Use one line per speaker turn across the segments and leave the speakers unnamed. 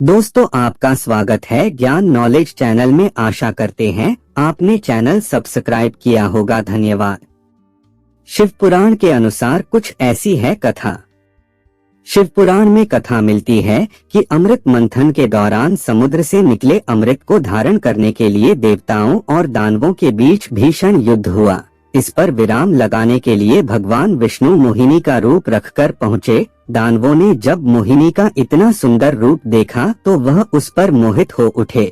दोस्तों, आपका स्वागत है ज्ञान नॉलेज चैनल में। आशा करते हैं आपने चैनल सब्सक्राइब किया होगा। धन्यवाद। शिव पुराण के अनुसार कुछ ऐसी है कथा। शिव पुराण में कथा मिलती है कि अमृत मंथन के दौरान समुद्र से निकले अमृत को धारण करने के लिए देवताओं और दानवों के बीच भीषण युद्ध हुआ। इस पर विराम लगाने के लिए भगवान विष्णु मोहिनी का रूप रखकर पहुँचे। दानवों ने जब मोहिनी का इतना सुंदर रूप देखा तो वह उस पर मोहित हो उठे।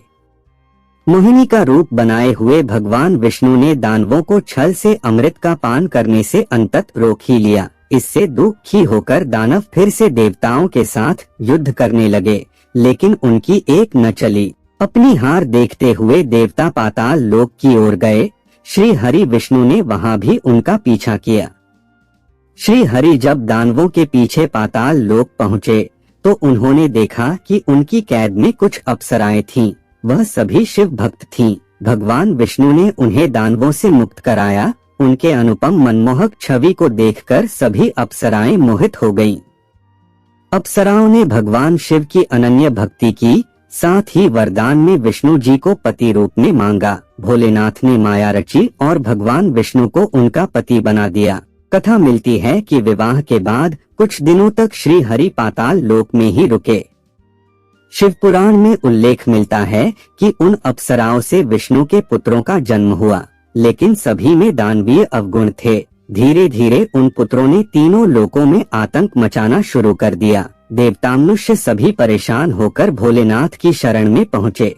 मोहिनी का रूप बनाए हुए भगवान विष्णु ने दानवों को छल से अमृत का पान करने से अंतत रोक ही लिया। इससे दुखी होकर दानव फिर से देवताओं के साथ युद्ध करने लगे, लेकिन उनकी एक न चली। अपनी हार देखते हुए देवता पाताल लोक की ओर गए। श्री हरि विष्णु ने वहां भी उनका पीछा किया। श्री हरि जब दानवों के पीछे पाताल लोक पहुँचे तो उन्होंने देखा कि उनकी कैद में कुछ अप्सराएं थीं। वह सभी शिव भक्त थीं। भगवान विष्णु ने उन्हें दानवों से मुक्त कराया। उनके अनुपम मनमोहक छवि को देखकर सभी अप्सराएं मोहित हो गईं। अप्सराओं ने भगवान शिव की अनन्य भक्ति की, साथ ही वरदान में विष्णु जी को पति रूप में मांगा। भोलेनाथ ने माया रची और भगवान विष्णु को उनका पति बना दिया। कथा मिलती है कि विवाह के बाद कुछ दिनों तक श्री हरि पाताल लोक में ही रुके। शिव पुराण में उल्लेख मिलता है कि उन अप्सराओं से विष्णु के पुत्रों का जन्म हुआ, लेकिन सभी में दानवीय अवगुण थे। धीरे धीरे उन पुत्रों ने तीनों लोकों में आतंक मचाना शुरू कर दिया। देवता मनुष्य सभी परेशान होकर भोलेनाथ की शरण में पहुँचे।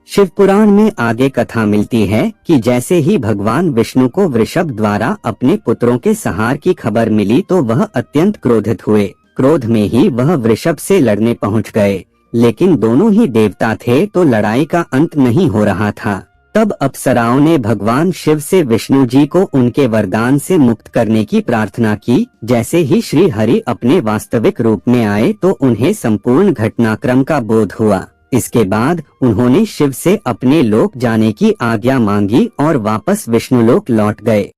शिव पुराण में आगे कथा मिलती है कि जैसे ही भगवान विष्णु को वृषभ द्वारा अपने पुत्रों के संहार की खबर मिली तो वह अत्यंत क्रोधित हुए। क्रोध में ही वह वृषभ से लड़ने पहुंच गए, लेकिन दोनों ही देवता थे तो लड़ाई का अंत नहीं हो रहा था। तब अप्सराओं ने भगवान शिव से विष्णु जी को उनके वरदान से मुक्त करने की प्रार्थना की। जैसे ही श्री हरि अपने वास्तविक रूप में आए तो उन्हें संपूर्ण घटनाक्रम का बोध हुआ। इसके बाद उन्होंने शिव से अपने लोक जाने की आज्ञा मांगी और वापस विष्णुलोक लौट गए।